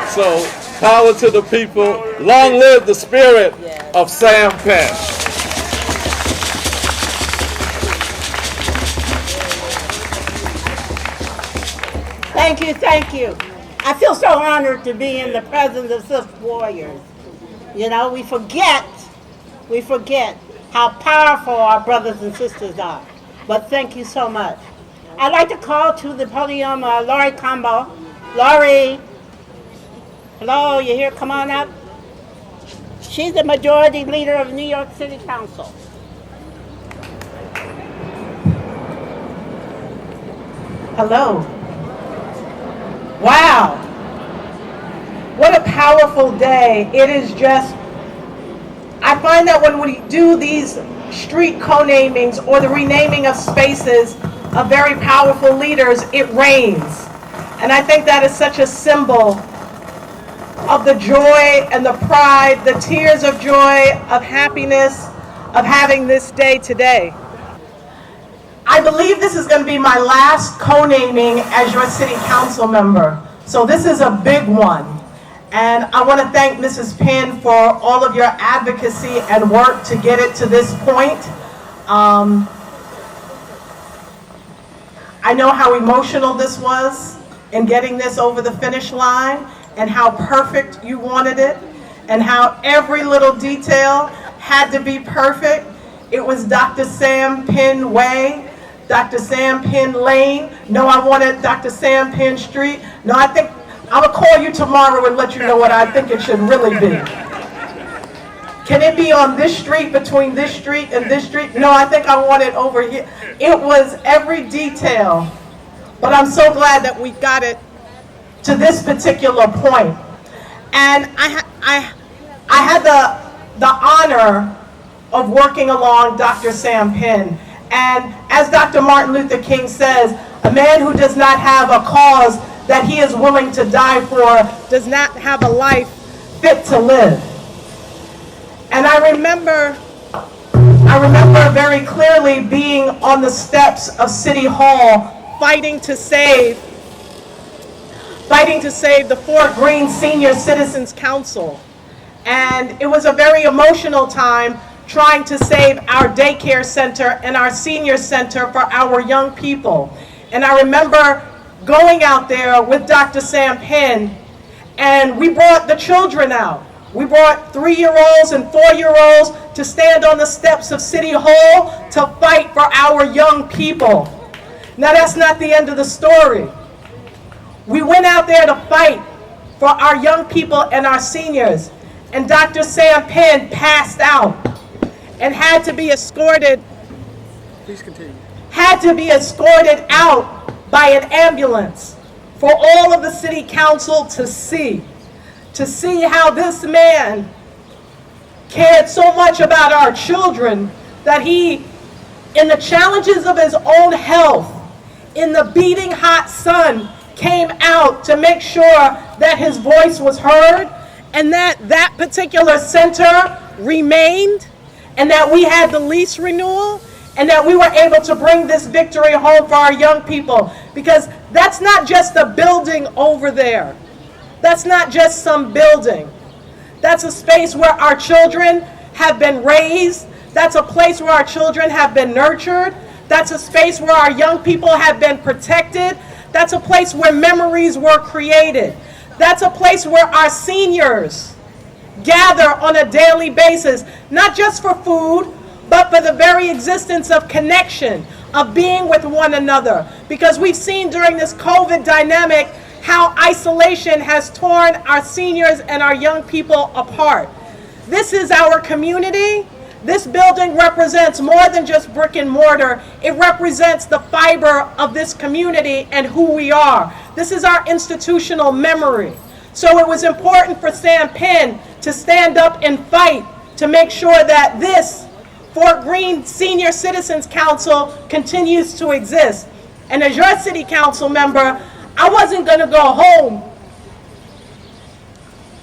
So power to the people. Long live the spirit of Sam Penn. Thank you, thank you. I feel so honored to be in the presence of such warriors. You know, we forget how powerful our brothers and sisters are. But thank you so much. I'd like to call to the podium Laurie Combo. Laurie, hello, you here? Come on up. She's the majority leader of New York City Council. Hello. Wow. What a powerful day. It is just, I find that when we do these street co-namings or the renaming of spaces of very powerful leaders, it rains. And I think that is such a symbol of the joy and the pride, the tears of joy, of happiness, of having this day today. I believe this is going to be my last co-naming as your city council member. So this is a big one. And I want to thank Mrs. Penn for all of your advocacy and work to get it to this point. I know how emotional this was in getting this over the finish line, and how perfect you wanted it, and how every little detail had to be perfect. It was Dr. Sam Penn Way, Dr. Sam Penn Lane. No, I wanted Dr. Sam Penn Street. No, I think I'm going to call you tomorrow and let you know what I think it should really be. Can it be on this street, between this street and this street? No, I think I want it over here. It was every detail. But I'm so glad that we got it to this particular point. And I had the honor of working along Dr. Sam Penn. And as Dr. Martin Luther King says, a man who does not have a cause that he is willing to die for does not have a life fit to live. And I remember very clearly being on the steps of City Hall fighting to save the Fort Greene Senior Citizens Council. And it was a very emotional time trying to save our daycare center and our senior center for our young people. And I remember going out there with Dr. Sam Penn, and we brought the children out. We brought 3-year-olds and 4-year-olds to stand on the steps of City Hall to fight for our young people. Now that's not the end of the story. We went out there to fight for our young people and our seniors, and Dr. Sam Penn passed out and had to be escorted. Please continue. Had to be escorted out by an ambulance for all of the city council to see how this man cared so much about our children that he, in the challenges of his own health, in the beating hot sun, came out to make sure that his voice was heard, and that particular center remained, and that we had the lease renewal, and that we were able to bring this victory home for our young people. Because that's not just a building over there. That's not just some building. That's a space where our children have been raised. That's a place where our children have been nurtured. That's a space where our young people have been protected. That's a place where memories were created. That's a place where our seniors gather on a daily basis, not just for food, but for the very existence of connection, of being with one another. Because we've seen during this COVID dynamic how isolation has torn our seniors and our young people apart. This is our community. This building represents more than just brick and mortar. It represents the fiber of this community and who we are. This is our institutional memory. So it was important for Sam Penn to stand up and fight to make sure that this Fort Greene Senior Citizens Council continues to exist. And as your city council member, I wasn't going to go home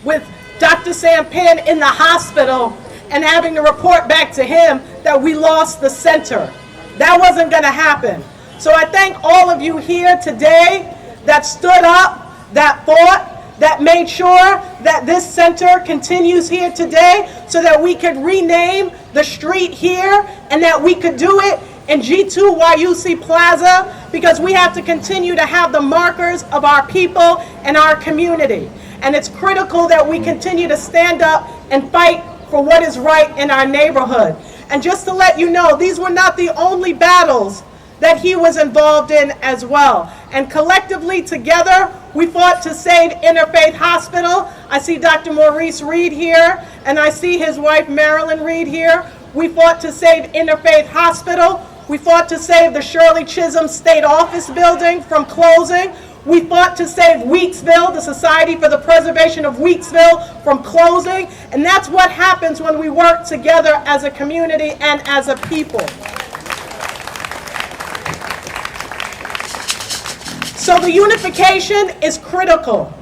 with Dr. Sam Penn in the hospital and having to report back to him that we lost the center. That wasn't going to happen. So I thank all of you here today that stood up, that fought, that made sure that this center continues here today so that we could rename the street here and that we could do it in G2YUC Plaza, because we have to continue to have the markers of our people and our community. And it's critical that we continue to stand up and fight for what is right in our neighborhood. And just to let you know, these were not the only battles that he was involved in as well. And collectively together, we fought to save Interfaith Hospital. I see Dr. Maurice Reed here, and I see his wife Marilyn Reed here. We fought to save Interfaith Hospital. We fought to save the Shirley Chisholm State Office building from closing. We fought to save Weeksville, the Society for the Preservation of Weeksville, from closing. And that's what happens when we work together as a community and as a people. So the unification is critical.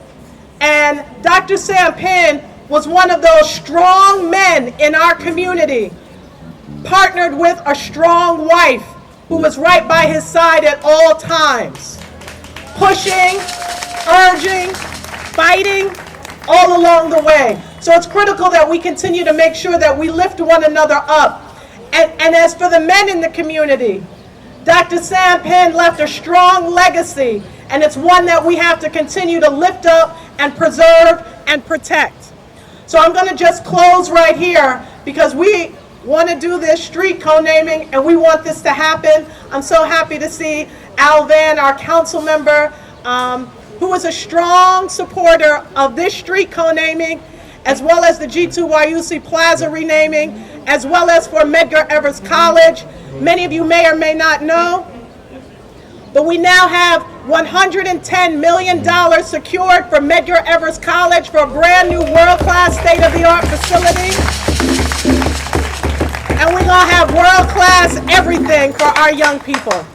And Dr. Sam Penn was one of those strong men in our community, partnered with a strong wife who was right by his side at all times, pushing, urging, fighting all along the way. So it's critical that we continue to make sure that we lift one another up. And as for the men in the community, Dr. Sam Penn left a strong legacy, and it's one that we have to continue to lift up and preserve and protect. So I'm going to just close right here because we want to do this street co-naming and we want this to happen. I'm so happy to see Al Van, our council member, who was a strong supporter of this street co-naming, as well as the G2YUC Plaza renaming, as well as for Medgar Evers College. Many of you may or may not know, but we now have $110 million secured for Medgar Evers College for a brand new world-class state-of-the-art facility. And we're going to have world-class everything for our young people.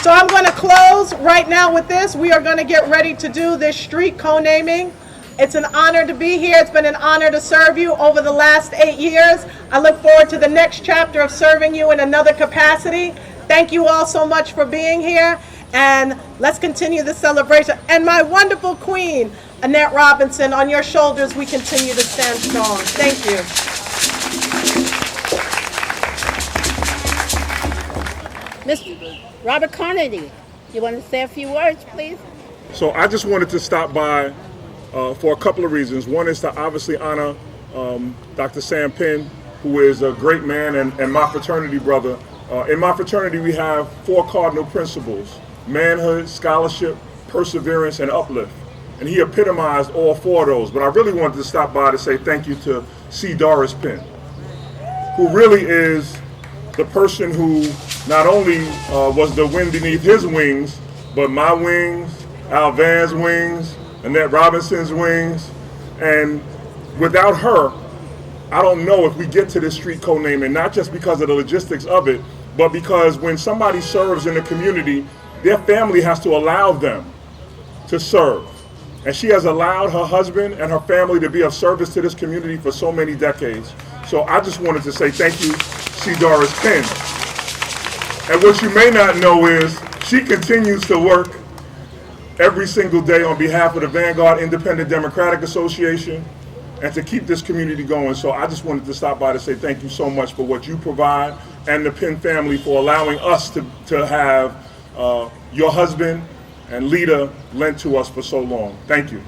So I'm going to close right now with this. We are going to get ready to do this street co-naming. It's an honor to be here. It's been an honor to serve you over the last 8 years. I look forward to the next chapter of serving you in another capacity. Thank you all so much for being here. And let's continue the celebration. And my wonderful queen, Annette Robinson, on your shoulders we continue to stand strong. Thank you. Mr. Robert Carnegie, you want to say a few words, please? So I just wanted to stop by for a couple of reasons. One is to obviously honor Dr. Sam Penn, who is a great man and my fraternity brother. In my fraternity, we have 4 cardinal principles: manhood, scholarship, perseverance, and uplift. And he epitomized all 4 of those. But I really wanted to stop by to say thank you to C. Doris Penn, who really is the person who not only was the wind beneath his wings, but my wings, Al Van's wings, Annette Robinson's wings. And without her, I don't know if we get to this street co-naming, not just because of the logistics of it, but because when somebody serves in the community, their family has to allow them to serve. And she has allowed her husband and her family to be of service to this community for so many decades. So I just wanted to say thank you, C. Doris Penn. And what you may not know is she continues to work every single day on behalf of the Vanguard Independent Democratic Association and to keep this community going. So I just wanted to stop by to say thank you so much for what you provide, and the Penn family for allowing us to have your husband and leader lent to us for so long. Thank you.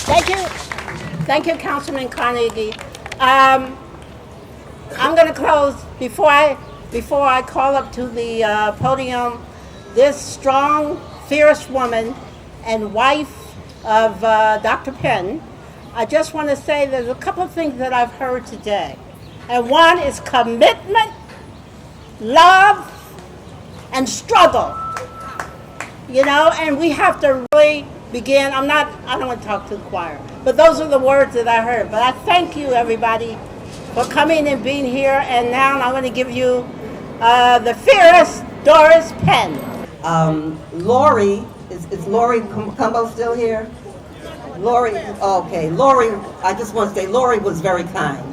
Thank you. Thank you, Councilman Carnegie. I'm going to close before I call up to the podium this strong, fierce woman and wife of Dr. Penn. I just want to say there's a couple of things that I've heard today. And one is commitment, love, and struggle. You know, and we have to really begin. I don't want to talk to the choir, but those are the words that I heard. But I thank you, everybody, for coming and being here. And now I'm going to give you the fierce Doris Penn. Lori, is Lori Cumbo still here? Lori, okay. Lori, I just want to say Lori was very kind.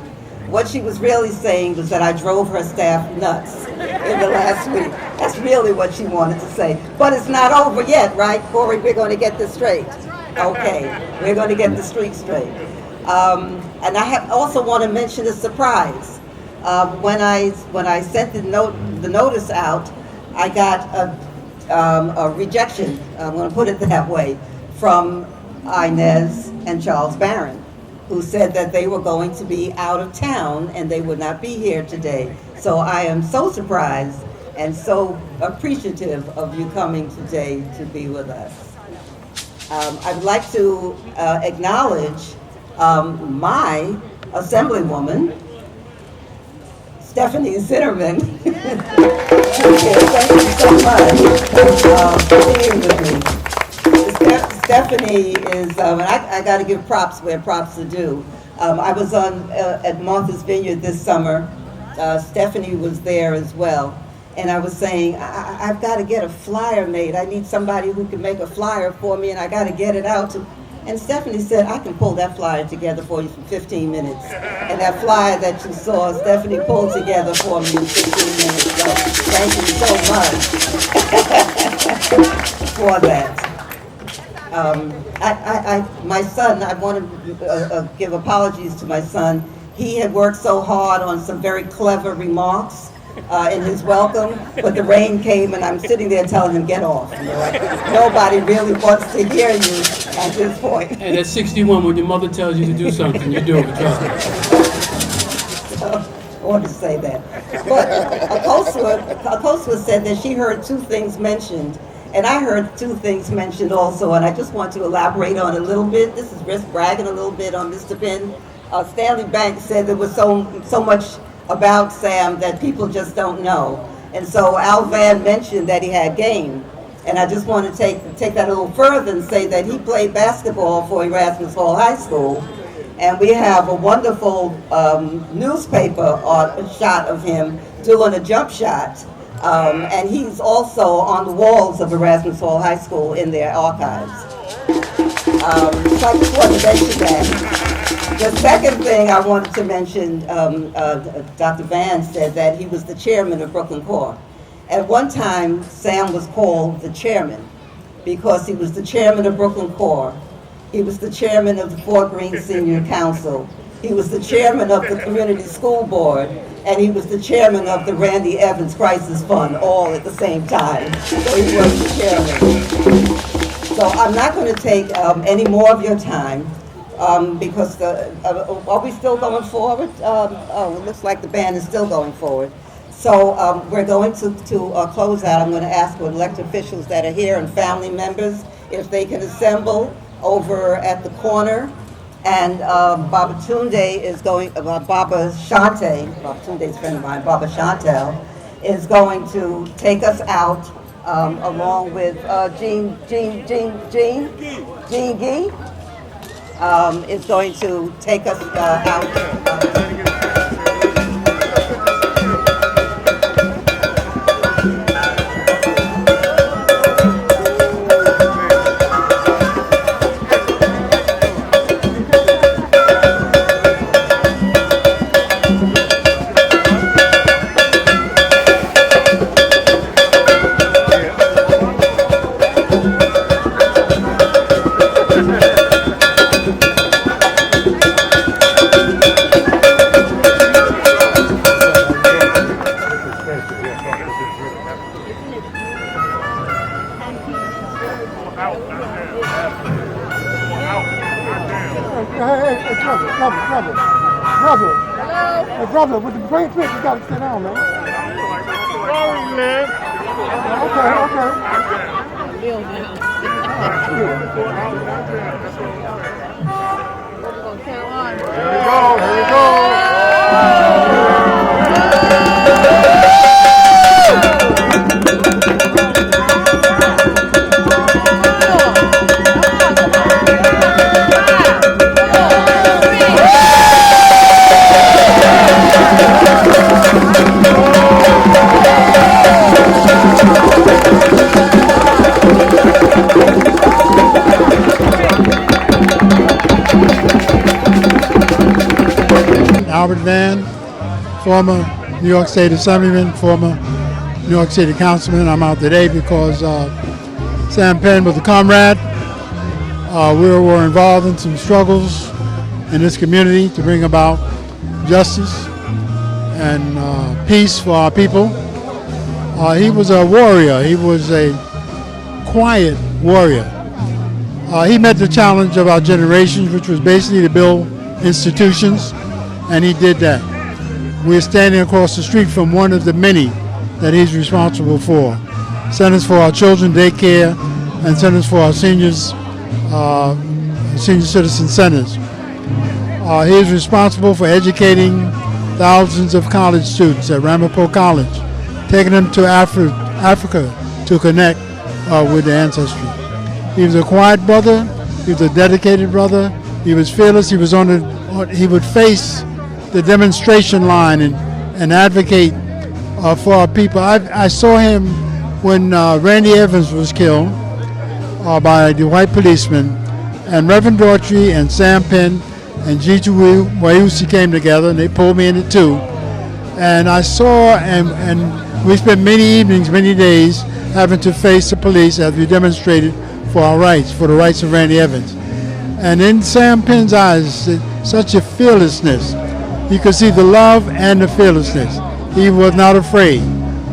What she was really saying was that I drove her staff nuts in the last week. That's really what she wanted to say. But it's not over yet, right, Corey? We're going to get this straight. Okay, we're going to get the street straight. And I also want to mention a surprise. When I sent the notice out, I got a rejection, I'm going to put it that way, from Inez and Charles Barron, who said that they were going to be out of town and they would not be here today. So I am so surprised and so appreciative of you coming today to be with us. I'd like to acknowledge my assemblywoman, Stephanie Zitterman. Thank you so much for being with me. Stephanie is, and I got to give props where props are due. I was at Martha's Vineyard this summer. Stephanie was there as well. And I was saying, I've got to get a flyer made. I need somebody who can make a flyer for me, and I got to get it out to. And Stephanie said, I can pull that flyer together for you in 15 minutes. And that flyer that you saw, Stephanie pulled together for me in 15 minutes. So thank you so much for that. My son, I want to give apologies to my son. He had worked so hard on some very clever remarks in his welcome, but the rain came and I'm sitting there telling him, get off. You know, nobody really wants to hear you at this point. And at 61, when your mother tells you to do something, you do it. So, I want to say that. But Akosua said that she heard two things mentioned. And I heard two things mentioned also, and I just want to elaborate on a little bit. This is just bragging a little bit on Mr. Penn. Stanley Banks said there was so much about Sam that people just don't know. And so Al Van mentioned that he had game. And I just want to take that a little further and say that he played basketball for Erasmus Hall High School. And we have a wonderful newspaper shot of him doing a jump shot. And he's also on the walls of Erasmus Hall High School in their archives. So I just wanted to mention that. The second thing I wanted to mention, Dr. Van said that he was the chairman of Brooklyn Core. At one time, Sam was called the chairman because he was the chairman of Brooklyn Core. He was the chairman of the Fort Greene Senior Council. He was the chairman of the Community School Board. And he was the chairman of the Randy Evans Crisis Fund, all at the same time. So he was the chairman. So I'm not going to take any more of your time because are we still going forward? Oh, it looks like the band is still going forward. So we're going to close out. I'm going to ask for elected officials that are here and family members if they can assemble over at the corner. And Baba Tunde is going, Baba Shante, Baba Tunde's friend of mine, Baba Chantel, is going to take us out along with Jean Gee, is going to take us out. Hey, brother. Hey, brother, with the brain trick, you gotta sit down, man. Sorry, man. Okay. Here we go. Albert Van, former New York State Assemblyman, former New York City Councilman. I'm out today because Sam Penn was a comrade. We were involved in some struggles in this community to bring about justice and peace for our people. He was a warrior. He was a quiet warrior. He met the challenge of our generation, which was basically to build institutions, and he did that. We're standing across the street from one of the many that he's responsible for. Centers for our children, daycare, and centers for our seniors, senior citizen centers. He is responsible for educating thousands of college students at Ramapo College, taking them to Africa to connect with their ancestry. He was a quiet brother. He was a dedicated brother. He was fearless. He would face the demonstration line and advocate for our people. I saw him when Randy Evans was killed by the white policeman, and Reverend Daughtry and Sam Penn and G.B.T.V came together, and they pulled me in it too. And I saw, and we spent many evenings, many days having to face the police as we demonstrated for our rights, for the rights of Randy Evans. And in Sam Penn's eyes, such a fearlessness. You could see the love and the fearlessness. He was not afraid.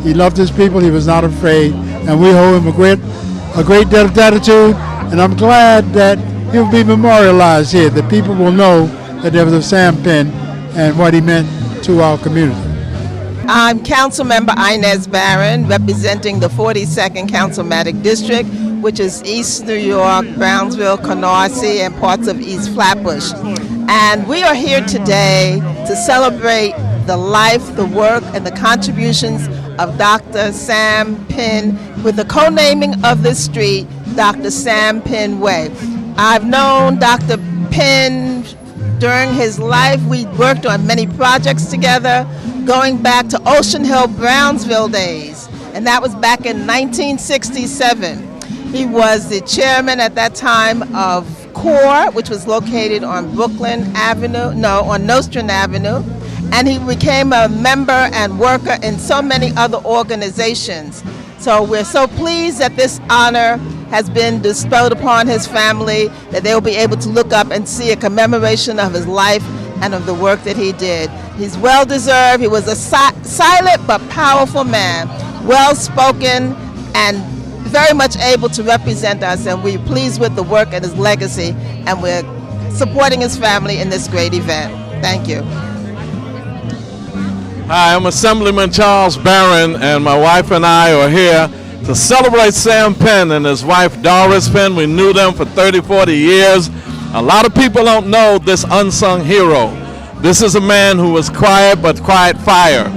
He loved his people. He was not afraid. And we owe him a great debt of gratitude. And I'm glad that he'll be memorialized here, that people will know that there was a Sam Penn and what he meant to our community. I'm Councilmember Inez Barron, representing the 42nd Councilmatic District, which is East New York, Brownsville, Canarsie, and parts of East Flatbush. And we are here today to celebrate the life, the work, and the contributions of Dr. Sam Penn with the co-naming of this street, Dr. Sam Penn Way. I've known Dr. Penn during his life. We worked on many projects together, going back to Ocean Hill, Brownsville days, and that was back in 1967. He was the chairman at that time of CORE, which was located on on Nostrand Avenue, and he became a member and worker in so many other organizations. So we're so pleased that this honor has been bestowed upon his family, that they will be able to look up and see a commemoration of his life and of the work that he did. He's well deserved. He was a silent but powerful man, well spoken, and very much able to represent us, and we're pleased with the work and his legacy, and we're supporting his family in this great event. Thank you. Hi, I'm Assemblyman Charles Barron, and my wife and I are here to celebrate Sam Penn and his wife Doris Penn. We knew them for 30, 40 years. A lot of people don't know this unsung hero. This is a man who was quiet but quiet fire.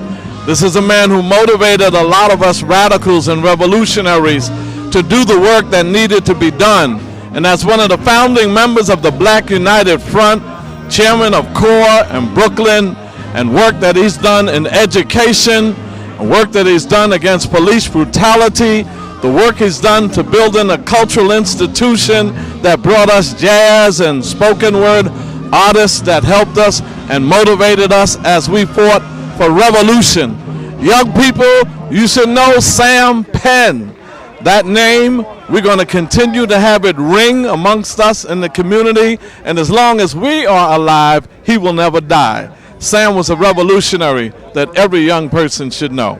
This is a man who motivated a lot of us radicals and revolutionaries to do the work that needed to be done. And as one of the founding members of the Black United Front, chairman of CORE and Brooklyn, and work that he's done in education, work that he's done against police brutality, the work he's done to build in a cultural institution that brought us jazz and spoken word artists that helped us and motivated us as we fought for revolution. Young people, you should know Sam Penn. That name, we're going to continue to have it ring amongst us in the community, and as long as we are alive, he will never die. Sam was a revolutionary that every young person should know.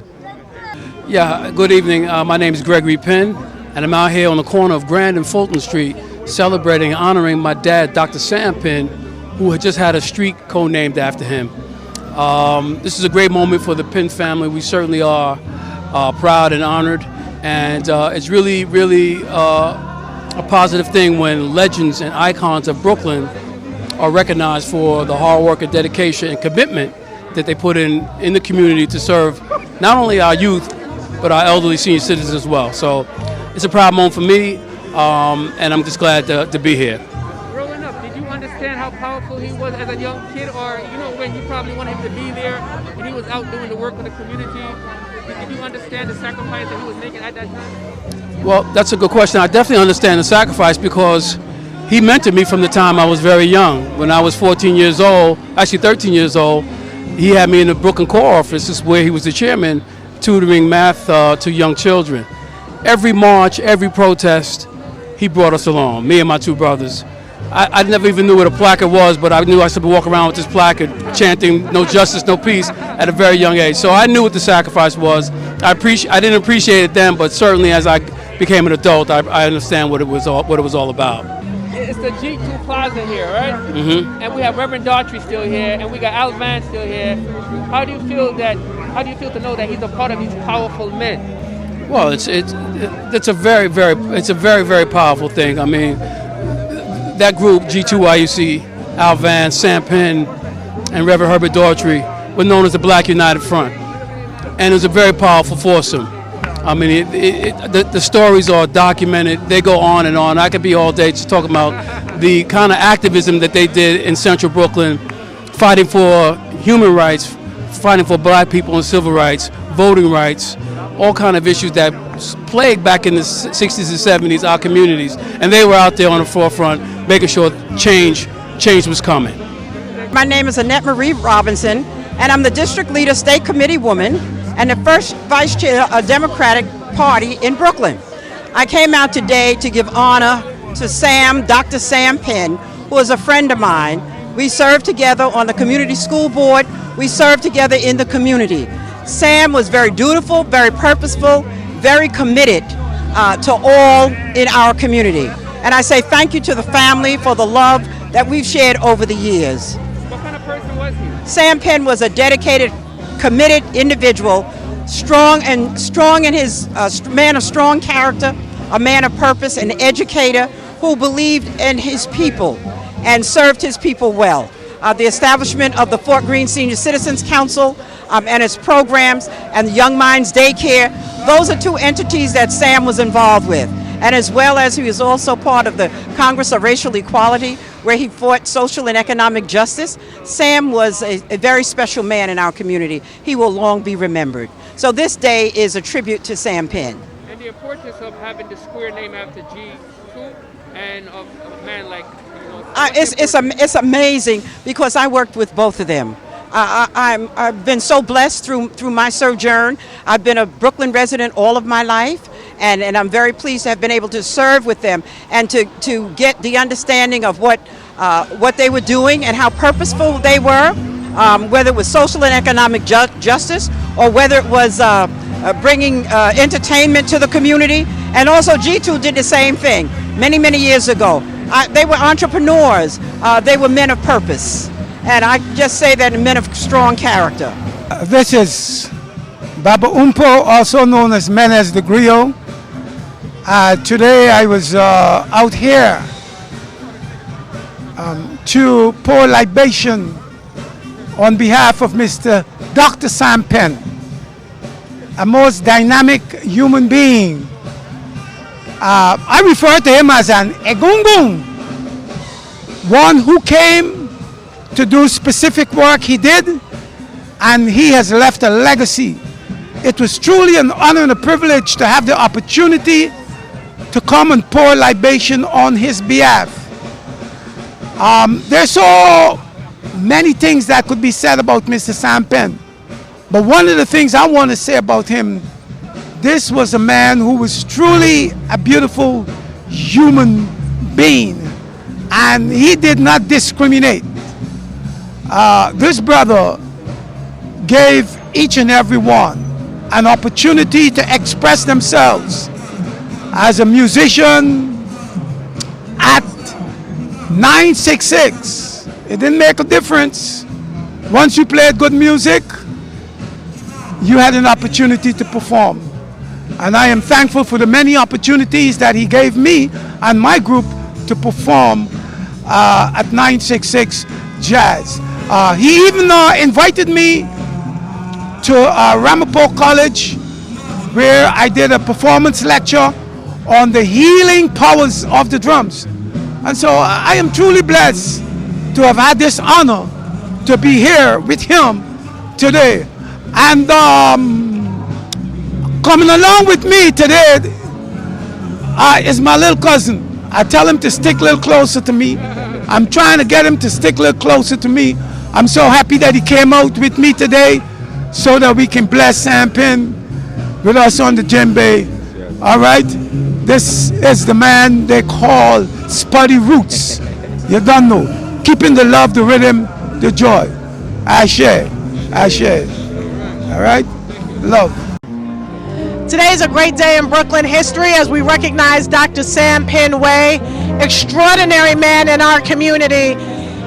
Yeah, good evening. My name is Gregory Penn, and I'm out here on the corner of Grand and Fulton Street celebrating and honoring my dad, Dr. Sam Penn, who had just had a street co-named after him. This is a great moment for the PINN family. We certainly are proud and honored, and it's really, really a positive thing when legends and icons of Brooklyn are recognized for the hard work and dedication and commitment that they put in the community to serve not only our youth, but our elderly senior citizens as well. So it's a proud moment for me, and I'm just glad to be here. Growing up, did you understand how powerful he was as a young kid, or when you probably wanted him to be there and he was out doing the work for the community? Did you understand the sacrifice that he was making at that time? Well, that's a good question. I definitely understand the sacrifice because he mentored me from the time I was very young. When I was 14 years old, actually 13 years old, he had me in the Brooklyn Core office. This is where he was the chairman, tutoring math to young children. Every march, every protest, he brought us along, me and my two brothers. I never even knew what a placard was, but I knew I should walk around with this placard chanting "No justice, no peace" at a very young age. So I knew what the sacrifice was. I didn't appreciate it then, but certainly as I became an adult, I understand what it was all about. It's the G.B.T.V Plaza here, right? Mm-hmm. And we have Reverend Daughtry still here, and we got Al Van still here. How do you feel to know that he's a part of these powerful men? Well, it's a very, very powerful thing. I mean, that group, G2YUC, Al Van, Sam Penn, and Reverend Herbert Daughtry, were known as the Black United Front. And it was a very powerful foursome. I mean, the stories are documented. They go on and on. I could be all day just talking about the kind of activism that they did in central Brooklyn, fighting for human rights, fighting for black people and civil rights, voting rights, all kind of issues that plagued back in the 60s and 70s our communities. And they were out there on the forefront making sure change was coming. My name is Annette Marie Robinson, and I'm the district leader, state committee woman, and the first vice chair of Democratic Party in Brooklyn. I came out today to give honor to Sam, Dr. Sam Penn, who is a friend of mine. We served together on the community school board. We served together in the community. Sam was very dutiful, very purposeful, very committed to all in our community. And I say thank you to the family for the love that we've shared over the years. What kind of person was he? Sam Penn was a dedicated, committed individual, strong in his man of strong character, a man of purpose, an educator who believed in his people and served his people well. The establishment of the Fort Greene Senior Citizens Council and its programs and the Young Minds Daycare, those are two entities that Sam was involved with. And as well as he was also part of the Congress of Racial Equality, where he fought social and economic justice. Sam was a very special man in our community. He will long be remembered. So this day is a tribute to Sam Penn. And the importance of having the square named after G.B.T.V and of a man like, it's amazing because I worked with both of them. I've been so blessed through my sojourn. I've been a Brooklyn resident all of my life, and I'm very pleased to have been able to serve with them and to get the understanding of what they were doing and how purposeful they were, whether it was social and economic justice or whether it was bringing entertainment to the community. And also G2 did the same thing many years ago. They were entrepreneurs. They were men of purpose. And I just say that men of strong character. This is Baba Umpo, also known as Menes the Griot. Today I was out here to pour libation on behalf of Mr. Dr. Sam Penn, a most dynamic human being. I refer to him as an egungun, one who came to do specific work he did, and he has left a legacy. It was truly an honor and a privilege to have the opportunity to come and pour libation on his behalf. There's so many things that could be said about Mr. Sam Penn, but one of the things I want to say about him, this was a man who was truly a beautiful human being, and he did not discriminate. This brother gave each and every one an opportunity to express themselves. As a musician at 966 It didn't make a difference. Once you played good music, you had an opportunity to perform. And I am thankful for the many opportunities that he gave me and my group to perform at 966 Jazz. He even invited me to Ramapo College, where I did a performance lecture on the healing powers of the drums. And so I am truly blessed to have had this honor to be here with him today. And coming along with me today is my little cousin. I tell him to stick a little closer to me. I'm trying to get him to stick a little closer to me. I'm so happy that he came out with me today so that we can bless Sam Penn with us on the djembe. All right? This is the man they call Spuddy Roots. You don't know. Keeping the love, the rhythm, the joy. Ashe. Ashe. All right? Love. Today is a great day in Brooklyn history as we recognize Dr. Sam Penn Way, extraordinary man in our community.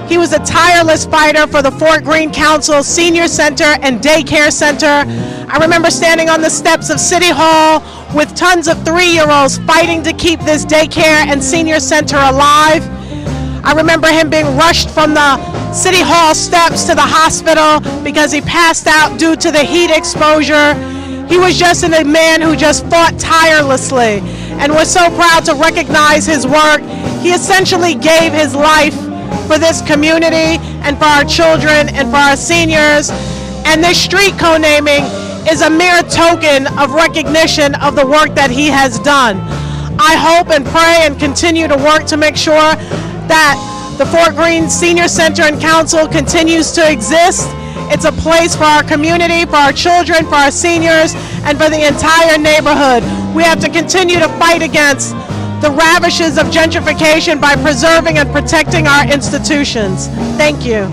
He was a tireless fighter for the Fort Greene Council Senior Center and Daycare Center. I remember standing on the steps of City Hall with tons of 3-year-olds fighting to keep this daycare and senior center alive. I remember him being rushed from the City Hall steps to the hospital because he passed out due to the heat exposure. He was just a man who just fought tirelessly, and we're so proud to recognize his work. He essentially gave his life for this community and for our children and for our seniors. And this street co-naming is a mere token of recognition of the work that he has done. I hope and pray and continue to work to make sure that the Fort Greene Senior Center and Council continues to exist. It's a place for our community, for our children, for our seniors, and for the entire neighborhood. We have to continue to fight against the ravages of gentrification by preserving and protecting our institutions. Thank you.